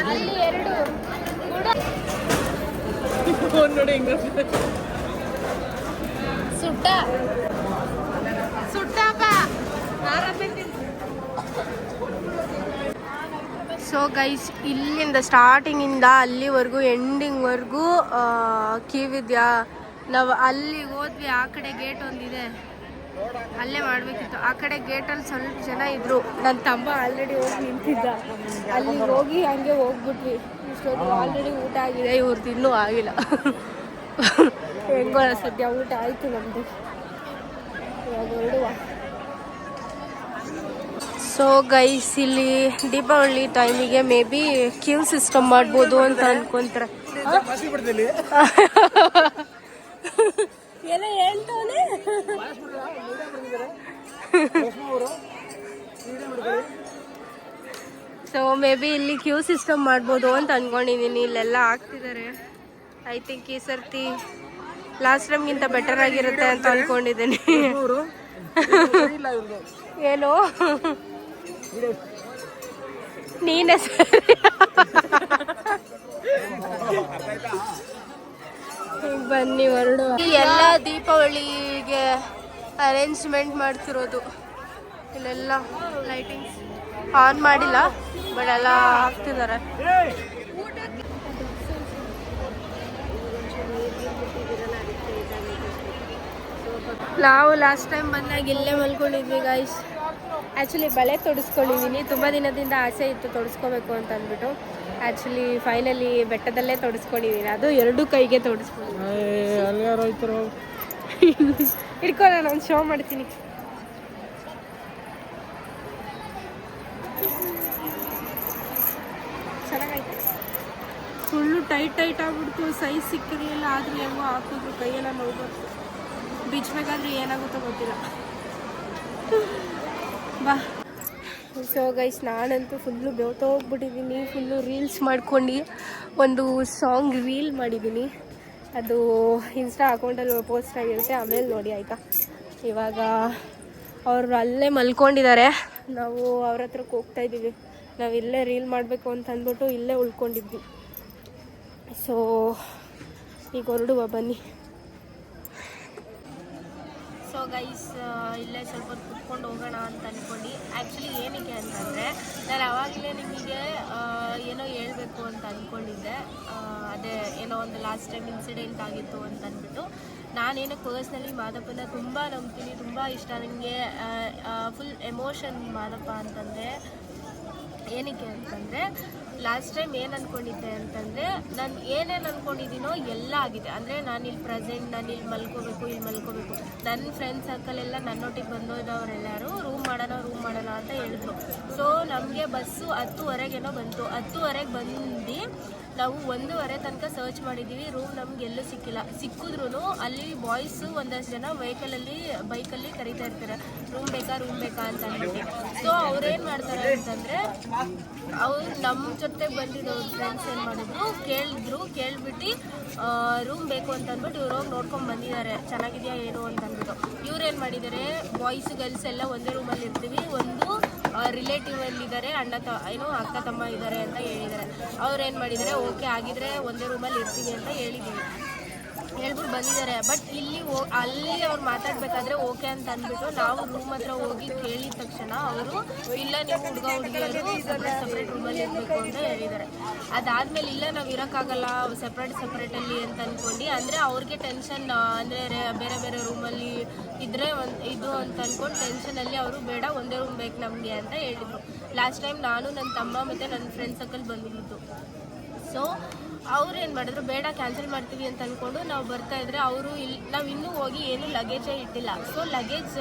ಅಲ್ಲಿ 2 ನೋಡಿ ಹಿಂಗ ಸುಟ್ಟಪ್ಪ. ಸೊ ಗೈಸ್, ಇಲ್ಲಿಂದ ಸ್ಟಾರ್ಟಿಂಗಿಂದ ಅಲ್ಲಿವರೆಗೂ ಎಂಡಿಂಗ್ವರೆಗೂ ಕ್ಯೂ ಇದೆಯಾ. ನಾವು ಅಲ್ಲಿಗೆ ಹೋದ್ವಿ, ಆ ಕಡೆ ಗೇಟ್ ಒಂದಿದೆ, ಅಲ್ಲೇ ಮಾಡಬೇಕಿತ್ತು. ಆ ಕಡೆ ಗೇಟಲ್ಲಿ ಸ್ವಲ್ಪ ಜನ ಇದ್ರು. ನನ್ನ ತಮ್ಮ ಆಲ್ರೆಡಿ ಹೋಗಿ ನಿಂತಿದ್ದ, ಅಲ್ಲಿಗೆ ಹೋಗಿ ಹಂಗೆ ಹೋಗ್ಬಿಟ್ವಿ. ಇಷ್ಟೊತ್ತು ಆಲ್ರೆಡಿ ಊಟ ಆಗಿದೆ, ಇವ್ರದ್ದು ಇನ್ನೂ ಆಗಿಲ್ಲ. ಹೆಂಗೋ ಸದ್ಯ ಊಟ ಆಯಿತು ನಮ್ಮದು. ಇವಾಗ ಹೊರಡುವ. ಸೊ ಗೈಸ್, ಇಲ್ಲಿ ದೀಪಾವಳಿ ಟೈಮಿಗೆ ಮೇ ಬಿ ಕ್ಯೂ ಸಿಸ್ಟಮ್ ಮಾಡ್ಬೋದು ಅಂತ ಅನ್ಕೊಂತಾರೆ. ಏನೋ ಹೇಳ್ತಾನೆ. ಸೊ ಮೇ ಬಿ ಇಲ್ಲಿ ಕ್ಯೂ ಸಿಸ್ಟಮ್ ಮಾಡ್ಬೋದು ಅಂತ ಅನ್ಕೊಂಡಿದ್ದೀನಿ. ಇಲ್ಲೆಲ್ಲ ಆಗ್ತಿದ್ದಾರೆ. ಐ ಥಿಂಕ್ ಈ ಸರ್ತಿ ಲಾಸ್ಟ್ ಟೈಮ್ಗಿಂತ ಬೆಟರ್ ಆಗಿರುತ್ತೆ ಅಂತ ಅನ್ಕೊಂಡಿದ್ದೀನಿ. ಏನು ನೀನೇ ಸರಿ. ಬನ್ನಿ ಹೊರಡು. ಎಲ್ಲ ದೀಪಾವಳಿಗೆ ಅರೇಂಜ್ಮೆಂಟ್ ಮಾಡ್ತಿರೋದು. ಇಲ್ಲೆಲ್ಲ ಲೈಟಿಂಗ್ಸ್ ಆನ್ ಮಾಡಿಲ್ಲ, ಬಟ್ ಎಲ್ಲ ಹಾಕ್ತಿದ್ದಾರೆ. ನಾವು ಲಾಸ್ಟ್ ಟೈಮ್ ಬಂದಾಗ ಇಲ್ಲೇ ಮಲ್ಕೊಂಡಿದ್ವಿ ಗೈಸ್. ಆ್ಯಕ್ಚುಲಿ ಬಳೆ ತೊಡಿಸ್ಕೊಂಡಿದ್ದೀನಿ, ತುಂಬ ದಿನದಿಂದ ಆಸೆ ಇತ್ತು ತೊಡಿಸ್ಕೋಬೇಕು ಅಂತ ಅಂದ್ಬಿಟ್ಟು. ಆ್ಯಕ್ಚುಲಿ ಫೈನಲಿ ಬೆಟ್ಟದಲ್ಲೇ ತೊಡಿಸ್ಕೊಂಡಿದ್ದೀನಿ, ಅದು 2 ಕೈಗೆ ತೊಡಿಸ್ಕೊಂಡಿದ್ದೀನಿ. ಇಟ್ಕೊ, ನಾನು ಒಂದು ಶೋ ಮಾಡ್ತೀನಿ. ಚೆನ್ನಾಗೈತೆ. ಫುಲ್ಲು ಟೈಟ್ ಆಗ್ಬಿಡ್ತು, ಸೈಜ್ ಸಿಕ್ಕಿರಲಿಲ್ಲ. ಆದರೆ ಹೆಂಗೋ ಹಾಕಿದ್ರು, ಕೈಯೆಲ್ಲ ನೋವು ಬರ್ತು. ಬಿಚ್ಚಬೇಕಾದ್ರೆ ಏನಾಗುತ್ತೋ ಗೊತ್ತಿಲ್ಲ. ಬಾ. ಸೊ ಗೈಸ್, ನಾನಂತೂ ಫುಲ್ಲು ಬೆವ್ತೋಗ್ಬಿಟ್ಟಿದ್ದೀನಿ. ಫುಲ್ಲು ರೀಲ್ಸ್ ಮಾಡ್ಕೊಂಡು ಒಂದು ಸಾಂಗ್ ರೀಲ್ ಮಾಡಿದ್ದೀನಿ. ಅದು ಇನ್ಸ್ಟಾ ಅಕೌಂಟಲ್ಲಿ ಪೋಸ್ಟ್ ಆಗಿರುತ್ತೆ, ಆಮೇಲೆ ನೋಡಿ ಆಯಿತಾ. ಇವಾಗ ಅವರು ಅಲ್ಲೇ ಮಲ್ಕೊಂಡಿದ್ದಾರೆ, ನಾವು ಅವ್ರ ಹತ್ರಕ್ಕೆ ಹೋಗ್ತಾಯಿದ್ದೀವಿ. ನಾವು ಇಲ್ಲೇ ರೀಲ್ ಮಾಡಬೇಕು ಅಂತ ಅಂದ್ಬಿಟ್ಟು ಇಲ್ಲೇ ಉಳ್ಕೊಂಡಿದ್ವಿ. ಸೊ ಈಗ ಹೊರಡುವ ಬನ್ನಿ. ಸೊ ಗೈಸ್ ಇಲ್ಲೇ ಸ್ವಲ್ಪ ಹೊತ್ತು ಕುತ್ಕೊಂಡು ಹೋಗೋಣ ಅಂತ ಅಂದ್ಕೊಂಡು. ಆ್ಯಕ್ಚುಲಿ ಏನಕ್ಕೆ ಅಂತಂದರೆ ನಾನು ಆವಾಗಲೇ ನಿಮಗೆ ಏನೋ ಹೇಳ್ಬೇಕು ಅಂತ ಅಂದ್ಕೊಂಡಿದ್ದೆ. ಅದೇ ಏನೋ ಒಂದು ಲಾಸ್ಟ್ ಟೈಮ್ ಇನ್ಸಿಡೆಂಟ್ ಆಗಿತ್ತು ಅಂತ ಅಂದ್ಬಿಟ್ಟು. ನಾನೇನು ಪರ್ಸ್ನಲಿ ಮಾದಪ್ಪನ ತುಂಬ ನಂಬ್ತೀನಿ, ತುಂಬ ಇಷ್ಟ ನನಗೆ. ಫುಲ್ ಎಮೋಷನ್ ಮಾದಪ್ಪ ಅಂತಂದರೆ. ಏನಕ್ಕೆ ಅಂತಂದರೆ ಲಾಸ್ಟ್ ಟೈಮ್ ಏನು ಅಂದ್ಕೊಂಡಿದ್ದೆ ಅಂತಂದರೆ ನಾನು ಏನೇನು ಅಂದ್ಕೊಂಡಿದ್ದೀನೋ ಎಲ್ಲ ಆಗಿದೆ. ಅಂದರೆ ನಾನಿಲ್ಲಿ ಪ್ರೆಸೆಂಟ್, ನಾನಿಲ್ಲಿ ಮಲ್ಕೋಬೇಕು, ಇಲ್ಲಿ ಮಲ್ಕೋಬೇಕು. ನನ್ನ ಫ್ರೆಂಡ್ಸ್ ಸರ್ಕಲೆಲ್ಲ ನನ್ನೊಟ್ಟಿಗೆ ಬಂದೋದವರೆಲ್ಲರೂ ರೂಮ್ ಮಾಡೋಣ ಅಂತ ಹೇಳಿದ್ರು. ಸೊ ನಮಗೆ ಬಸ್ಸು 10:30 ಬಂತು. 10:30 ಬಂದು ನಾವು 1:30 ತನಕ ಸರ್ಚ್ ಮಾಡಿದ್ದೀವಿ. ರೂಮ್ ನಮ್ಗೆ ಎಲ್ಲೂ ಸಿಕ್ಕಿಲ್ಲ. ಸಿಕ್ಕಿದ್ರೂ ಅಲ್ಲಿ ಬಾಯ್ಸು ಒಂದಷ್ಟು ಜನ ಬೈಕಲ್ಲಿ ಕರೀತಾ ಇರ್ತಾರೆ, ರೂಮ್ ಬೇಕಾ ಅಂತ ಅಂದ್ಬಿಟ್ಟು. ಸೊ ಅವ್ರೇನು ಮಾಡ್ತಾರೆ ಅಂತಂದರೆ ಅವ್ರು ನಮ್ಮ ಜೊತೆ ಬಂದಿದ್ದವ್ರ ಫ್ರೆಂಡ್ಸ್ ಏನು ಮಾಡಿದ್ರು, ಕೇಳಿಬಿಟ್ಟು ರೂಮ್ ಬೇಕು ಅಂತ ಅಂದ್ಬಿಟ್ಟು ಇವ್ರು ಹೋಗಿ ನೋಡ್ಕೊಂಡು ಬಂದಿದ್ದಾರೆ, ಚೆನ್ನಾಗಿದೆಯಾ ಏನು ಅಂತ ಅಂದ್ಬಿಟ್ಟು. ಇವ್ರೇನು ಮಾಡಿದ್ದಾರೆ, ಬಾಯ್ಸು ಗರ್ಲ್ಸ್ ಎಲ್ಲ ಒಂದೇ ರೂಮಲ್ಲಿ ಇರ್ತೀವಿ, ಒಂದು ರಿಲೇಟಿವ್ ಅಲ್ಲಿದ್ದಾರೆ, ಅಕ್ಕ ತಮ್ಮ ಇದ್ದಾರೆ ಅಂತ ಹೇಳಿದ್ದಾರೆ. ಅವ್ರೇನು ಮಾಡಿದ್ದಾರೆ, ಓಕೆ ಆಗಿದ್ರೆ ಒಂದೇ ರೂಮಲ್ಲಿ ಇರ್ತೀವಿ ಅಂತ ಹೇಳ್ಬಿಟ್ಟು ಬಂದಿದ್ದಾರೆ. ಬಟ್ ಅಲ್ಲಿ ಅವ್ರು ಮಾತಾಡಬೇಕಾದ್ರೆ ಓಕೆ ಅಂತ ಅಂದ್ಬಿಟ್ಟು ನಾವು ರೂಮ್ ಹತ್ರ ಹೋಗಿ ಕೇಳಿದ ತಕ್ಷಣ ಅವರು ಇಲ್ಲ, ನೀವು ಹುಡುಗಿಯರು ಸಪ್ರೇಟ್ ರೂಮಲ್ಲಿ ಇರಬೇಕು ಅಂತ ಹೇಳಿದ್ದಾರೆ. ಅದಾದಮೇಲೆ ಇಲ್ಲ, ನಾವು ಇರೋಕ್ಕಾಗಲ್ಲ ಸಪ್ರೇಟಲ್ಲಿ ಅಂತ ಅಂದ್ಕೊಂಡು. ಅಂದರೆ ಅವ್ರಿಗೆ ಟೆನ್ಷನ್, ಅಂದರೆ ಬೇರೆ ರೂಮಲ್ಲಿ ಇದ್ದರೆ ಇದು ಅಂತ ಅಂದ್ಕೊಂಡು ಟೆನ್ಷನಲ್ಲಿ ಅವರು ಬೇಡ, ಒಂದೇ ರೂಮ್ ಬೇಕು ನಮಗೆ ಅಂತ ಹೇಳಿದರು. ಲಾಸ್ಟ್ ಟೈಮ್ ನಾನು, ನನ್ನ ತಮ್ಮ ಮತ್ತು ನನ್ನ ಫ್ರೆಂಡ್ ಸರ್ಕಲ್ ಬಂದಿದ್ದು. ಸೊ ಅವ್ರು ಏನು ಮಾಡಿದ್ರು, ಬೇಡ ಕ್ಯಾನ್ಸಲ್ ಮಾಡ್ತೀವಿ ಅಂತ ಅಂದ್ಕೊಂಡು ನಾವು ಬರ್ತಾಯಿದ್ರೆ ಅವರು ನಾವು ಇನ್ನೂ ಹೋಗಿ ಏನೂ ಲಗೇಜೇ ಇಟ್ಟಿಲ್ಲ. ಸೊ ಲಗೇಜ್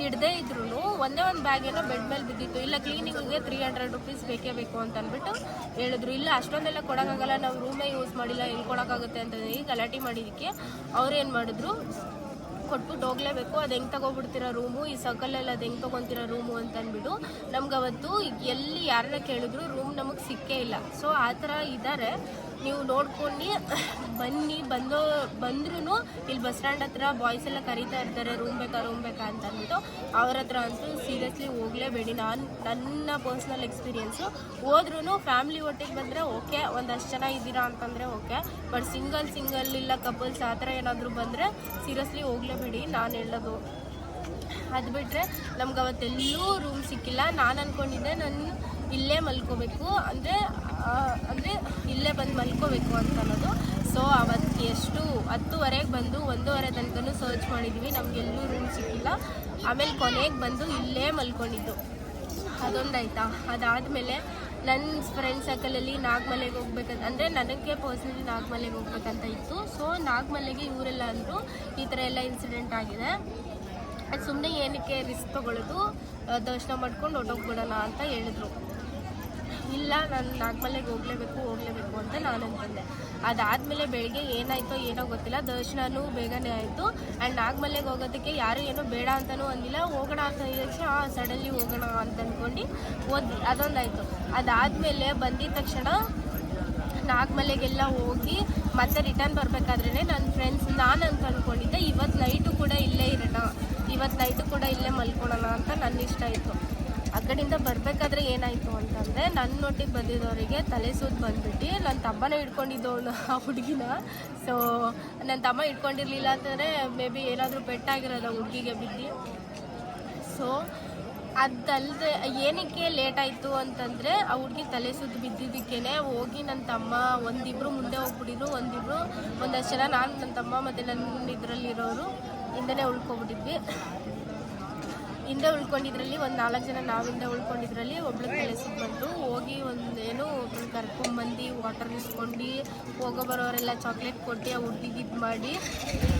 ಇಡದೇ ಇದ್ರೂ ಒಂದೇ ಒಂದು ಬ್ಯಾಗ್ ಏನೋ ಬೆಡ್ ಮೇಲೆ ಬಿದ್ದಿತ್ತು. ಇಲ್ಲ, ಕ್ಲೀನಿಂಗಿಗೆ 300 ರೂಪೀಸ್ ಬೇಕೇ ಬೇಕು ಅಂತ ಅಂದ್ಬಿಟ್ಟು ಹೇಳಿದ್ರು. ಇಲ್ಲ, ಅಷ್ಟೊಂದೆಲ್ಲ ಕೊಡೋಕ್ಕಾಗಲ್ಲ, ನಾವು ರೂಮೇ ಯೂಸ್ ಮಾಡಿಲ್ಲ, ಎಲ್ಲಿ ಕೊಡೋಕ್ಕಾಗುತ್ತೆ ಅಂತ ಗಲಾಟೆ ಮಾಡಿದ್ದಕ್ಕೆ ಅವ್ರು ಏನು ಮಾಡಿದ್ರು, ಕೊಟ್ಬಿಟ್ಟು ಹೋಗಲೇಬೇಕು, ಅದು ಹೆಂಗೆ ತೊಗೊಬಿಡ್ತೀರ ರೂಮು, ಈ ಸರ್ಕಲಲ್ಲಿ ಅದು ಹೆಂಗೆ ತೊಗೊತೀರ ರೂಮು ಅಂತ ಅಂದ್ಬಿಟ್ಟು ನಮ್ಗೆ ಅವತ್ತು ಎಲ್ಲಿ ಯಾರನ್ನ ಕೇಳಿದ್ರು ರೂಮ್ ನಮಗೆ ಸಿಕ್ಕೇ ಇಲ್ಲ. ಸೊ ಆ ಥರ ಇದ್ದಾರೆ, ನೀವು ನೋಡ್ಕೊಂಡು ಬನ್ನಿ. ಬಂದ್ರೂ ಇಲ್ಲಿ ಬಸ್ ಸ್ಟ್ಯಾಂಡ್ ಹತ್ರ ಬಾಯ್ಸ್ ಎಲ್ಲ ಕರೀತಾ ಇರ್ತಾರೆ, ರೂಮ್ ಬೇಕಾ ಅಂತ ಅಂದ್ಬಿಟ್ಟು. ಅವ್ರ ಹತ್ರ ಅಂತೂ ಸೀರಿಯಸ್ಲಿ ಹೋಗಲೇಬೇಡಿ. ನನ್ನ ಪರ್ಸ್ನಲ್ ಎಕ್ಸ್ಪೀರಿಯೆನ್ಸು. ಹೋದ್ರೂ ಫ್ಯಾಮಿಲಿ ಒಟ್ಟಿಗೆ ಬಂದರೆ ಓಕೆ, ಒಂದಷ್ಟು ಜನ ಇದ್ದೀರಾ ಅಂತಂದರೆ ಓಕೆ. ಬಟ್ ಸಿಂಗಲ್ ಇಲ್ಲ ಕಪಲ್ಸ್ ಆ ಥರ ಏನಾದರೂ ಬಂದರೆ ಸೀರಿಯಸ್ಲಿ ಹೋಗಲೇಬೇಡಿ, ನಾನು ಹೇಳೋದು. ಅದು ಬಿಟ್ಟರೆ ನಮ್ಗೆ ಅವತ್ತೆಲ್ಲೂ ರೂಮ್ ಸಿಕ್ಕಿಲ್ಲ. ನಾನು ಅಂದ್ಕೊಂಡಿದ್ದೆ ನಾನು ಇಲ್ಲೇ ಮಲ್ಕೋಬೇಕು, ಅಂದರೆ ಇಲ್ಲೇ ಬಂದು ಮಲ್ಕೋಬೇಕು ಅಂತ ಅನ್ನೋದು. ಸೊ ಅವತ್ತು ಎಷ್ಟು 10:30 ಬಂದು 1:30 ತನಕ ಸರ್ಚ್ ಮಾಡಿದ್ವಿ, ನಮಗೆಲ್ಲೂ ರೂಮ್ ಸಿಕ್ಕಿಲ್ಲ. ಆಮೇಲೆ ಕೊನೆಗೆ ಬಂದು ಇಲ್ಲೇ ಮಲ್ಕೊಂಡಿದ್ದು. ಅದೊಂದಾಯ್ತಾ. ಅದಾದಮೇಲೆ ನನ್ನ ಫ್ರೆಂಡ್ ಸರ್ಕಲಲ್ಲಿ ನಾಗಮಲೆಗೆ ಹೋಗ್ಬೇಕಂತ, ಅಂದರೆ ನನಗೆ ಪರ್ಸ್ನಲಿ ನಾಗಮಲೆಗೆ ಹೋಗ್ಬೇಕಂತ ಇತ್ತು. ಸೊ ನಾಗಮಲೆಗೆ ಇವರೆಲ್ಲ ಅಂದರು ಈ ಥರ ಎಲ್ಲ ಇನ್ಸಿಡೆಂಟ್ ಆಗಿದೆ, ಅದು ಸುಮ್ಮನೆ ಏನಕ್ಕೆ ರಿಸ್ಕ್ ತೊಗೊಳ್ಳೋದು, ದರ್ಶನ ಮಾಡ್ಕೊಂಡು ಹೊರಟೋಗ್ಬಿಡೋಣ ಅಂತ ಹೇಳಿದ್ರು. ಇಲ್ಲ, ನಾನು ನಾಗಮಲೆಗೆ ಹೋಗಲೇಬೇಕು ಅಂತ ನಾನು ಅಂತಂದೆ. ಅದಾದಮೇಲೆ ಬೆಳಗ್ಗೆ ಏನಾಯಿತೋ ಏನೋ ಗೊತ್ತಿಲ್ಲ, ದರ್ಶನನೂ ಬೇಗನೆ ಆಯಿತು. ಆ್ಯಂಡ್ ನಾಗಮಲೆಗೆ ಹೋಗೋದಕ್ಕೆ ಯಾರು ಏನೋ ಬೇಡ ಅಂತಲೂ ಅಂದಿಲ್ಲ, ಹೋಗೋಣ ಅಂತ ತಕ್ಷಣ ಸಡನ್ಲಿ ಹೋಗೋಣ ಅಂತ ಅಂದ್ಕೊಂಡು ಓದಿ. ಅದೊಂದಾಯಿತು. ಅದಾದಮೇಲೆ ಬಂದಿದ್ದ ತಕ್ಷಣ ನಾಗಮಲೆಗೆಲ್ಲ ಹೋಗಿ ಮತ್ತೆ ರಿಟರ್ನ್ ಬರಬೇಕಾದ್ರೇ ನನ್ನ ಫ್ರೆಂಡ್ಸ್, ನಾನು ಅಂತ ಅಂದ್ಕೊಂಡಿದ್ದೆ ಇವತ್ತು ನೈಟು ಕೂಡ ಇಲ್ಲೇ ಇರೋಣ, ಇವತ್ತು ನೈಟು ಕೂಡ ಇಲ್ಲೇ ಮಲ್ಕೊಳ್ಳೋಣ ಅಂತ ನನ್ನ ಇಷ್ಟ ಇತ್ತು. ಆ ಕಡೆಯಿಂದ ಬರಬೇಕಾದ್ರೆ ಏನಾಯಿತು ಅಂತಂದರೆ ನನ್ನೊಟ್ಟಿಗೆ ಬಂದಿದ್ದವರಿಗೆ ತಲೆ ಸುತ್ತು ಬಂದುಬಿಟ್ಟು ನನ್ನ ತಮ್ಮನೇ ಹಿಡ್ಕೊಂಡಿದ್ದವನು ಆ ಹುಡುಗಿನ. ಸೊ ನನ್ನ ತಮ್ಮ ಹಿಡ್ಕೊಂಡಿರಲಿಲ್ಲ ಅಂತಂದರೆ ಮೇ ಬಿ ಏನಾದರೂ ಪೆಟ್ಟಾಗಿರೋದು ಆ ಹುಡುಗಿಗೆ ಬಿದ್ದು. ಸೊ ಅದಲ್ಲದೆ ಏನಕ್ಕೆ ಲೇಟ್ ಆಯಿತು ಅಂತಂದರೆ ಆ ಹುಡುಗಿ ತಲೆ ಸುತ್ತು ಬಿದ್ದಿದ್ದಕ್ಕೇ ಹೋಗಿ ನನ್ನ ತಮ್ಮ ಒಂದಿಬ್ಬರು ಮುಂದೆ ಹೋಗ್ಬಿಟ್ಟಿದ್ರು, ಒಂದಷ್ಟು ಜನ, ನಾನು ನನ್ನ ತಮ್ಮ ಮತ್ತು ನನ್ನ ಇದರಲ್ಲಿರೋರು ಹಿಂದೆನೇ ಉಳ್ಕೊಬಿಟ್ಟಿದ್ವಿ. ಹಿಂದೆ ಉಳ್ಕೊಂಡಿದ್ರಲ್ಲಿ ಒಂದು 4 ಜನ ನಾವಿಂದ ಉಳ್ಕೊಂಡಿದ್ರಲ್ಲಿ ಒಬ್ಳು ತಲೆ ಸುತ್ತು ಬಂತು. ಹೋಗಿ ಒಂದೇನು ಒಬ್ರು ಕರ್ಕೊಂಬಂದು ವಾಟರ್ ಇಸ್ಕೊಂಡು ಹೋಗೋ ಬರೋರೆಲ್ಲ ಚಾಕ್ಲೇಟ್ ಕೊಟ್ಟು ಆ ಹುಡುಗಿಗೆ ಇದು ಮಾಡಿ,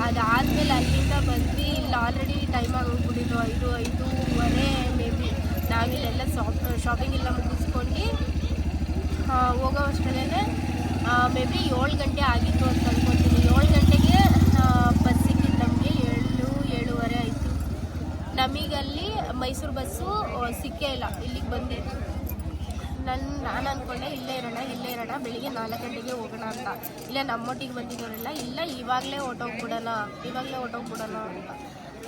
ಅದಾದಮೇಲೆ ಅಲ್ಲಿಂದ ಬಂದು ಇಲ್ಲಿ ಆಲ್ರೆಡಿ ಟೈಮ್ ಆಗೋಗ್ಬಿಟ್ಟಿದ್ದು 5:30 ಮೇ ಬಿ. ನಾವಿಲ್ಲೆಲ್ಲ ಶಾಪಿಂಗ್ ಎಲ್ಲ ಮುಗಿಸ್ಕೊಂಡು ಹೋಗೋ ಅಷ್ಟರಲ್ಲೇ ಮೇ ಬಿ 7 ಗಂಟೆ ಆಗಿತ್ತು ಅಂತ ಅಂದ್ಕೊತೀನಿ. 7 ಗಂಟೆಗೆ ಬಸ್ ಸಿಕ್ಕಿದ್ದು ನಮಗೆ 7:30 ಆಯಿತು. ನಮಗಲ್ಲಿ ಮೈಸೂರು ಬಸ್ಸು ಸಿಕ್ಕೇ ಇಲ್ಲ. ಇಲ್ಲಿಗೆ ಬಂದೆ ನಾನು ಅಂದ್ಕೊಂಡೆ ಇಲ್ಲೇ ಇರೋಣ ಬೆಳಿಗ್ಗೆ 4 ಗಂಟೆಗೆ ಹೋಗೋಣ ಅಂತ. ಇಲ್ಲ, ನಮ್ಮೊಟ್ಟಿಗೆ ಬಂದಿದ್ದವರೆಲ್ಲ ಇಲ್ಲ ಇವಾಗಲೇ ಹೊಟ್ಟೋಗ್ಬಿಡೋಣ ಅಂತ.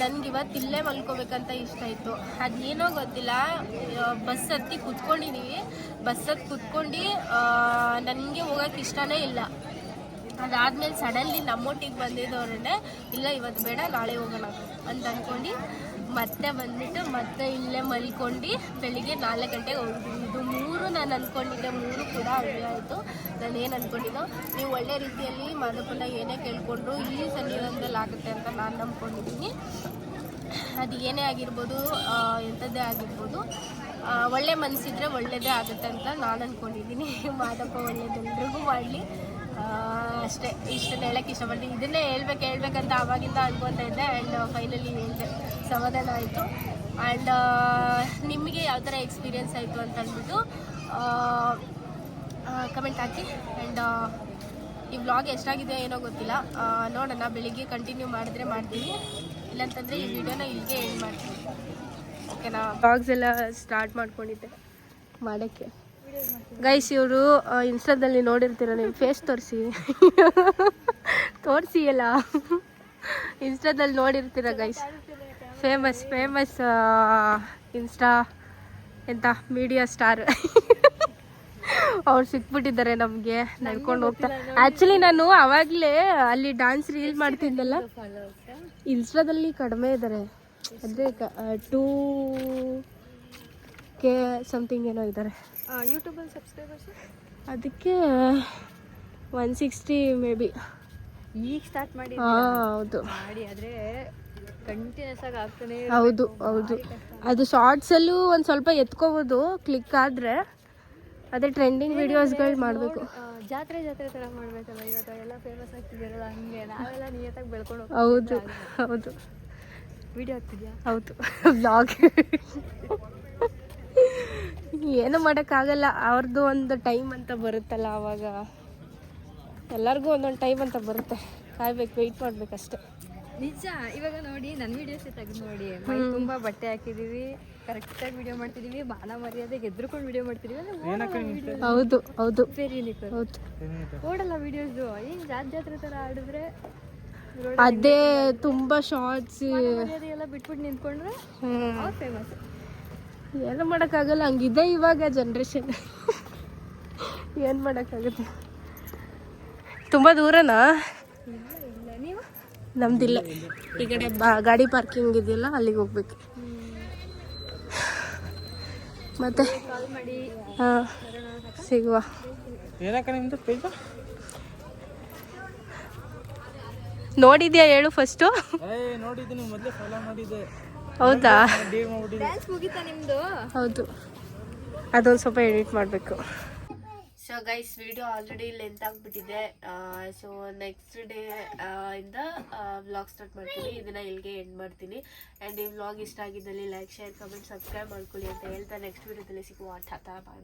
ನನಗಿವತ್ತು ಇಲ್ಲೇ ಮಲ್ಕೋಬೇಕಂತ ಇಷ್ಟ ಇತ್ತು. ಅದೇನೋ ಗೊತ್ತಿಲ್ಲ, ಬಸ್ ಹತ್ತಿ ಕುತ್ಕೊಂಡಿದ್ದೀವಿ. ಬಸ್ ಹತ್ತಿ ಕುತ್ಕೊಂಡು ನನಗೆ ಹೋಗೋಕ್ಕೆ ಇಷ್ಟನೇ ಇಲ್ಲ. ಅದಾದ್ಮೇಲೆ ಸಡನ್ಲಿ ನಮ್ಮೊಟ್ಟಿಗೆ ಬಂದಿದ್ದವ್ರನ್ನೇ ಇಲ್ಲ ಇವತ್ತು ಬೇಡ ನಾಳೆ ಹೋಗೋಣ ಅಂತ ಅಂದ್ಕೊಂಡು ಮತ್ತೆ ಬಂದ್ಬಿಟ್ಟು ಮತ್ತೆ ಇಲ್ಲೇ ಮಲ್ಕೊಂಡು ಬೆಳಿಗ್ಗೆ 4 ಗಂಟೆಗೆ ಹೋಗಿದ್ದೀನಿ. ಇದು 3 ನಾನು ಅಂದ್ಕೊಂಡಿದ್ದೆ, 3 ಕೂಡ ಹಂಗೆ ಆಯಿತು. ನಾನು ಏನು ಅಂದ್ಕೊಂಡಿದ್ದೋ ನೀವು ಒಳ್ಳೆ ರೀತಿಯಲ್ಲಿ ಮಾದಪ್ಪನ ಏನೇ ಕೇಳಿಕೊಂಡ್ರು ಈ ಸನ್ನಿಧಾನದಲ್ಲಿ ಆಗುತ್ತೆ ಅಂತ ನಾನು ನಂಬ್ಕೊಂಡಿದ್ದೀನಿ. ಅದು ಏನೇ ಆಗಿರ್ಬೋದು, ಎಂಥದ್ದೇ ಆಗಿರ್ಬೋದು, ಒಳ್ಳೆ ಮನಸ್ಸಿದ್ರೆ ಒಳ್ಳೆಯದೇ ಆಗುತ್ತೆ ಅಂತ ನಾನು ಅಂದ್ಕೊಂಡಿದ್ದೀನಿ. ಮಾದಪ್ಪ ಒಳ್ಳೇದೆಲ್ರಿಗೂ ಮಾಡಲಿ ಅಷ್ಟೇ. ಇಷ್ಟನ್ನು ಹೇಳೋಕ್ಕೆ ಇಷ್ಟಪಡ್ತೀನಿ. ಇದನ್ನೇ ಹೇಳ್ಬೇಕಂತ ಆವಾಗಿಂದ ಅನ್ಕೊತಾ ಇದ್ದೆ. ಆ್ಯಂಡ್ ಫೈನಲಿ ಹೇಳಿದೆ, ಸಮಾಧಾನ ಆಯಿತು. ಆ್ಯಂಡ್ ನಿಮಗೆ ಯಾವ ಥರ ಎಕ್ಸ್ಪೀರಿಯೆನ್ಸ್ ಆಯಿತು ಅಂತ ಅಂದ್ಬಿಟ್ಟು ಕಮೆಂಟ್ ಹಾಕಿ. ಆ್ಯಂಡ್ ಈ ವ್ಲಾಗ್ ಎಷ್ಟಾಗಿದೆ ಏನೋ ಗೊತ್ತಿಲ್ಲ, ನೋಡೋಣ. ಬೆಳಿಗ್ಗೆ ಕಂಟಿನ್ಯೂ ಮಾಡಿದ್ರೆ ಮಾಡ್ತೀನಿ, ಇಲ್ಲಾಂತಂದರೆ ಈ ವಿಡಿಯೋನ ಇಲ್ಲಿಗೆ ಎಂಡ್ ಮಾಡ್ತೀನಿ. ಓಕೆನಾ? ವ್ಲಾಗ್ಸ್ ಎಲ್ಲ ಸ್ಟಾರ್ಟ್ ಮಾಡ್ಕೊಂಡಿದ್ದೆ ಮಾಡೋಕ್ಕೆ. ಗೈಸ್, ಇವರು ಇನ್ಸ್ಟಾದಲ್ಲಿ ನೋಡಿರ್ತೀರ, ನೀವು ಫೇಸ್ ತೋರಿಸಿ ಎಲ್ಲ ಇನ್ಸ್ಟಾದಲ್ಲಿ ನೋಡಿರ್ತೀರ ಗೈಸ್. ಫೇಮಸ್ ಇನ್ಸ್ಟಾ ಎಂತ ಮೀಡಿಯಾ ಸ್ಟಾರ್ ಅವ್ರು ಸಿಕ್ಬಿಟ್ಟಿದ್ದಾರೆ ನಮಗೆ ನಡ್ಕೊಂಡು ಹೋಗ್ತಾ. ಆ್ಯಕ್ಚುಲಿ ನಾನು ಅವಾಗಲೇ ಅಲ್ಲಿ ಡ್ಯಾನ್ಸ್ ರೀಲ್ ಮಾಡ್ತಿದ್ದಲ್ಲ, ಇನ್ಸ್ಟಾದಲ್ಲಿ ಕಡಿಮೆ ಇದ್ದಾರೆ, ಅಂದರೆ 2K ಸಮಥಿಂಗ್ ಏನೋ ಇದ್ದಾರೆ. ಯೂಟ್ಯೂಬಲ್ಲಿ ಸಬ್ಸ್ಕ್ರೈಬರ್ಸ್ ಅದಕ್ಕೆ 160 ಮೇ ಬಿ. ಈಗ ಸ್ಟಾರ್ಟ್ ಮಾಡಿ ಹೌದು ಆದರೆ ಕಂಟಿನ್ಯೂಸ್ ಆಗಿ ಆಗ್ತಾನೆ. ಹೌದು ಅದು ಶಾರ್ಟ್ಸಲ್ಲೂ ಒಂದು ಸ್ವಲ್ಪ ಎತ್ಕೋಬೋದು ಕ್ಲಿಕ್ ಆದರೆ. ಅದೇ ಟ್ರೆಂಡಿಂಗ್ ವಿಡಿಯೋಸ್ಗಳು ಮಾಡಬೇಕು. ಜಾತ್ರೆ ಥರ ಮಾಡಬೇಕಲ್ಲ. ಇವಾಗ ಎಲ್ಲ ಫೇಮಸ್ ಆಗ್ತಿದ್ದೀರಲ್ಲ, ಹಂಗೆ ನಾವೆಲ್ಲ ನಿಯತ್ತಾಗಿ ಬೆಳ್ಕೊಂಡು ಹೌದು ವಿಡಿಯೋ ಆಗ್ತಿದ್ಯಾ? ಹೌದು ಬ್ಲಾಗ್ ಏನು ಮಾಡೋಕ್ಕಾಗಲ್ಲ. ಅವ್ರದ್ದು ಒಂದು ಟೈಮ್ ಅಂತ ಬರುತ್ತಲ್ಲ, ಆವಾಗ ಎಲ್ಲರಿಗೂ ಒಂದೊಂದು ಟೈಮ್ ಅಂತ ಬರುತ್ತೆ. ಕಾಯ್ಬೇಕು, ವೆಯ್ಟ್ ಮಾಡ್ಬೇಕಷ್ಟೆ. ನಿಜ. ಇವಾಗ ನೋಡಿ, ನನ್ನ ವಿಡಿಯೋಸ್ ತೆಗೆದು ನೋಡಿ, ಮೈ ತುಂಬ ಬಟ್ಟೆ ಹಾಕಿದ್ದೀವಿ, ಕರೆಕ್ಟಾಗಿ ವಿಡಿಯೋ ಮಾಡ್ತಿದ್ದೀವಿ, ಮಾನ ಮರ್ಯಾದೆಗೆ ಎದ್ರುಕೊಂಡು ವಿಡಿಯೋ ಮಾಡ್ತಿದ್ದೀವಿ. ಹೌದು ವೆರಿ ಯೂನಿಕ್. ಹೌದು ಓಡಲ್ಲ ವಿಡಿಯೋಸು. ಏನು ಜಾತ್ರೆ ಥರ ಆಡಿದ್ರೆ ಅದೇ ತುಂಬ ಶಾರ್ಟ್ಸ್ ಎಲ್ಲ ಬಿಟ್ಬಿಟ್ಟು ನಿಂತ್ಕೊಂಡ್ರೆ ಅವ್ರು ಫೇಮಸ್. ಏನು ಮಾಡೋಕ್ಕಾಗಲ್ಲ, ಹಂಗಿದೆ ಇವಾಗ ಜನ್ರೇಷನ್. ಏನು ಮಾಡೋಕ್ಕಾಗುತ್ತೆ. ತುಂಬ ದೂರನಾ? ನೀವು? ನಮ್ದಿಲ್ಲ, ಈ ಕಡೆ ಗಾಡಿ ಪಾರ್ಕಿಂಗ್ ಇದೆಯಲ್ಲ, ಅಲ್ಲಿಗೆ ಹೋಗ್ಬೇಕು. ಮತ್ತೆ ಕಾಲ್ ಮಾಡಿ ಹಾಂ ಸಿಗುವ. ನೋಡಿದ್ಯಾ ಹೇಳು ಫಸ್ಟು. ನೋಡಿದ್ದೀನಿ, ಮೊದಲೇ ಫಾಲೋ ಮಾಡಿದ್ದೆ. ಹೌದಾ? ಡ್ಯಾನ್ಸ್ ಮುಗೀತಾ ನಿಮ್ಮದು? ಹೌದು, ಅದೊಂದು ಸ್ವಲ್ಪ ಎಡಿಟ್ ಮಾಡಬೇಕು. So guys, video already length ಆಗಿಬಿಟ್ಟಿದೆ. ಸೊ ನೆಕ್ಸ್ಟ್ ಡೇ ಇಂದ ವ್ಲಾಗ್ ಸ್ಟಾರ್ಟ್ ಮಾಡ್ತೀನಿ. ಇದನ್ನು ಇಲ್ಲಿಗೆ ಎಂಡ್ ಮಾಡ್ತೀನಿ. ಆ್ಯಂಡ್ ಈ ವ್ಲಾಗ್ ಇಷ್ಟ ಆಗಿದ್ದಲ್ಲಿ ಲೈಕ್, ಶೇರ್, ಕಮೆಂಟ್, ಸಬ್ಸ್ಕ್ರೈಬ್ ಮಾಡ್ಕೊಳ್ಳಿ ಅಂತ ಹೇಳ್ತಾ ನೆಕ್ಸ್ಟ್ ವಿಡಿಯೋದಲ್ಲಿ ಸಿಗುವ. ಬಾಯ್ ಬಾಯ್.